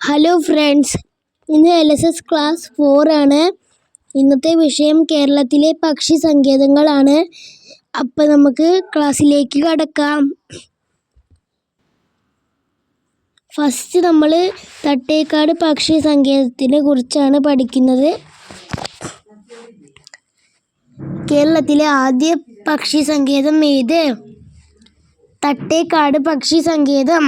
Hello friends, ഇന്ന് LSS class 4 ആണ്. ഇന്നത്തെ വിഷയം കേരളത്തിലെ പക്ഷി സങ്കേതങ്ങളാണ്. അപ്പോൾ നമുക്ക് ക്ലാസ്സിലേക്ക് കടക്കാം. ഫസ്റ്റ് നമ്മൾ തട്ടേക്കാട് പക്ഷി സങ്കേതത്തിനെ കുറിച്ചാണ് പഠിക്കുന്നത്. കേരളത്തിലെ ആദ്യ പക്ഷി സങ്കേതം ഏത്? തട്ടേക്കാട് പക്ഷി സങ്കേതം.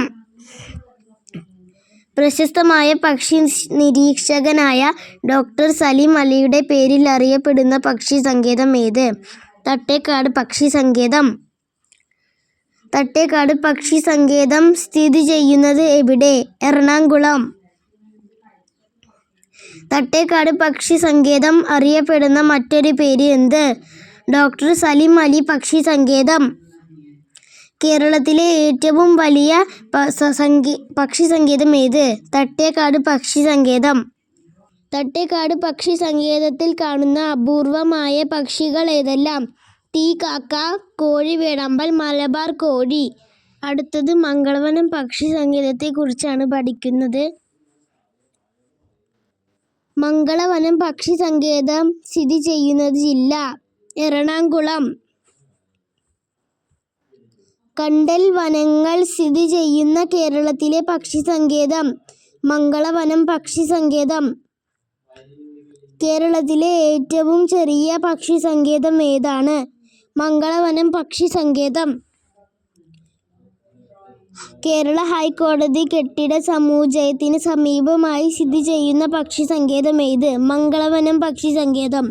പ്രശസ്തമായ പക്ഷി നിരീക്ഷകനായ ഡോക്ടർ സലിം അലിയുടെ പേരിൽ അറിയപ്പെടുന്ന പക്ഷി സങ്കേതം ഏത്? തട്ടേക്കാട് പക്ഷി സങ്കേതം. തട്ടേക്കാട് പക്ഷി സങ്കേതം സ്ഥിതി ചെയ്യുന്നത് എവിടെ? എറണാകുളം. തട്ടേക്കാട് പക്ഷി സങ്കേതം അറിയപ്പെടുന്ന മറ്റൊരു പേര് എന്ത്? ഡോക്ടർ സലിം അലി പക്ഷി സങ്കേതം. കേരളത്തിലെ ഏറ്റവും വലിയ പക്ഷി സങ്കേതം ഏത്? തട്ടേക്കാട് പക്ഷി സങ്കേതം. തട്ടേക്കാട് പക്ഷി സങ്കേതത്തിൽ കാണുന്ന അപൂർവമായ പക്ഷികൾ ഏതെല്ലാം? തീക്കാക്ക, കോഴിവേഴാമ്പൽ, മലബാർ കോഴി. അടുത്തത് മംഗളവനം പക്ഷി സങ്കേതത്തെക്കുറിച്ചാണ് പഠിക്കുന്നത്. മംഗളവനം പക്ഷി സങ്കേതം സ്ഥിതി ചെയ്യുന്ന ജില്ല എറണാകുളം. കണ്ടൽ വനങ്ങൾ സ്ഥിതി ചെയ്യുന്ന കേരളത്തിലെ പക്ഷി സങ്കേതം മംഗളവനം പക്ഷി സങ്കേതം. കേരളത്തിലെ ഏറ്റവും ചെറിയ പക്ഷി സങ്കേതം ഏതാണ്? മംഗളവനം പക്ഷി സങ്കേതം. കേരള ഹൈക്കോടതി കെട്ടിട സമുച്ചയത്തിന് സമീപമായി സ്ഥിതി ചെയ്യുന്ന പക്ഷി സങ്കേതം ഏത്? മംഗളവനം പക്ഷി സങ്കേതം.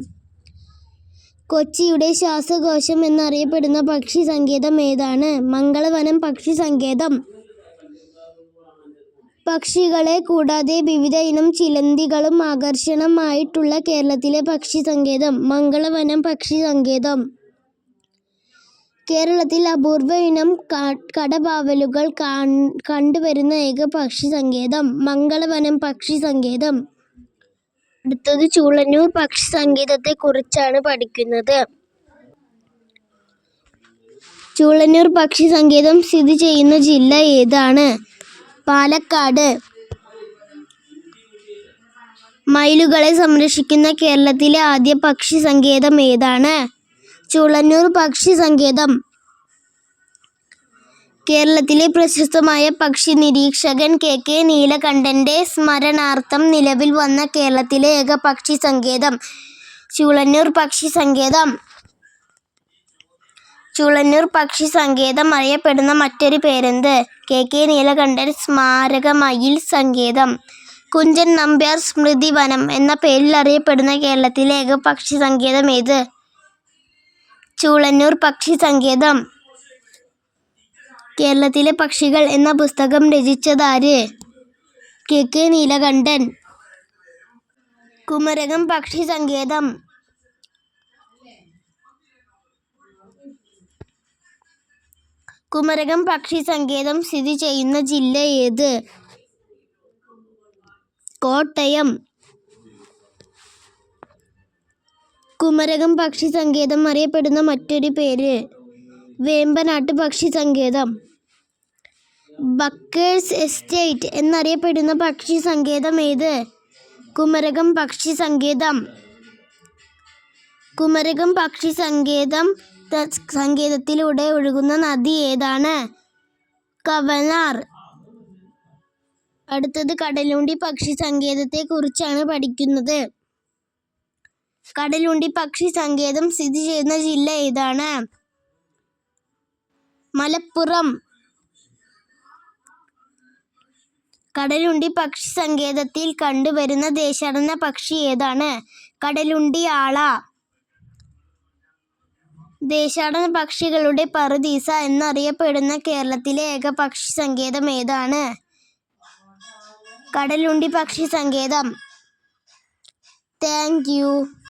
കൊച്ചിയുടെ ശ്വാസകോശം എന്നറിയപ്പെടുന്ന പക്ഷി സങ്കേതം ഏതാണ്? മംഗളവനം പക്ഷി സങ്കേതം. പക്ഷികളെ കൂടാതെ വിവിധ ഇനം ചിലന്തികളും ആകർഷണമായിട്ടുള്ള കേരളത്തിലെ പക്ഷി സങ്കേതം മംഗളവനം പക്ഷി സങ്കേതം. കേരളത്തിൽ അപൂർവ ഇനം കടവാവലുകൾ കണ്ടുവരുന്ന ഏക പക്ഷി സങ്കേതം മംഗളവനം പക്ഷി സങ്കേതം. അടുത്തത് ചൂളന്നൂർ പക്ഷി സങ്കേതത്തെക്കുറിച്ചാണ് പഠിക്കുന്നത്. ചൂളന്നൂർ പക്ഷി സങ്കേതം സ്ഥിതി ചെയ്യുന്ന ജില്ല ഏതാണ്? പാലക്കാട്. മയിലുകളെ സംരക്ഷിക്കുന്ന കേരളത്തിലെ ആദ്യ പക്ഷി സങ്കേതം ഏതാണ്? ചൂളന്നൂർ പക്ഷി സങ്കേതം. കേരളത്തിലെ പ്രശസ്തമായ പക്ഷി നിരീക്ഷകൻ KK നീലകണ്ഠന്റെ സ്മരണാർത്ഥം നിലവിൽ വന്ന കേരളത്തിലെ ഏക പക്ഷി സങ്കേതം ചൂളന്നൂർ പക്ഷി സങ്കേതം. ചൂളന്നൂർ പക്ഷി സങ്കേതം അറിയപ്പെടുന്ന മറ്റൊരു പേരെന്ത്? KK നീലകണ്ഠൻ സ്മാരക മയിൽ സങ്കേതം. കുഞ്ചൻ നമ്പ്യാർ സ്മൃതി വനം എന്ന പേരിൽ അറിയപ്പെടുന്ന കേരളത്തിലെ ഏക പക്ഷി സങ്കേതം ഏത്? ചൂളന്നൂർ പക്ഷി സങ്കേതം. കേരളത്തിലെ പക്ഷികൾ എന്ന പുസ്തകം രചിച്ചതാര്? KK നീലകണ്ഠൻ. കുമരകം പക്ഷി സങ്കേതം. കുമരകം പക്ഷി സങ്കേതം സ്ഥിതി ചെയ്യുന്ന ജില്ല ഏത്? കോട്ടയം. കുമരകം പക്ഷി സങ്കേതം അറിയപ്പെടുന്ന മറ്റൊരു പേര് വേമ്പനാട്ട് പക്ഷി സങ്കേതം. ബക്കേഴ്സ് എസ്റ്റേറ്റ് എന്നറിയപ്പെടുന്ന പക്ഷി സങ്കേതം ഏത്? കുമരകം പക്ഷി സങ്കേതം. കുമരകം പക്ഷി സങ്കേതത്തിലൂടെ ഒഴുകുന്ന നദി ഏതാണ്? കവനാർ. അടുത്തത് കടലുണ്ടി പക്ഷി സങ്കേതത്തെക്കുറിച്ചാണ് പഠിക്കുന്നത്. കടലുണ്ടി പക്ഷി സങ്കേതം സ്ഥിതി ചെയ്യുന്ന ജില്ല ഏതാണ്? മലപ്പുറം. കടലുണ്ടി പക്ഷി സങ്കേതത്തിൽ കണ്ടുവരുന്ന ദേശാടന പക്ഷി ഏതാണ്? കടലുണ്ടി ആള. ദേശാടന പക്ഷികളുടെ പറുദീസ എന്നറിയപ്പെടുന്ന കേരളത്തിലെ ഏക പക്ഷി സങ്കേതം ഏതാണ്? കടലുണ്ടി പക്ഷി സങ്കേതം. Thank you.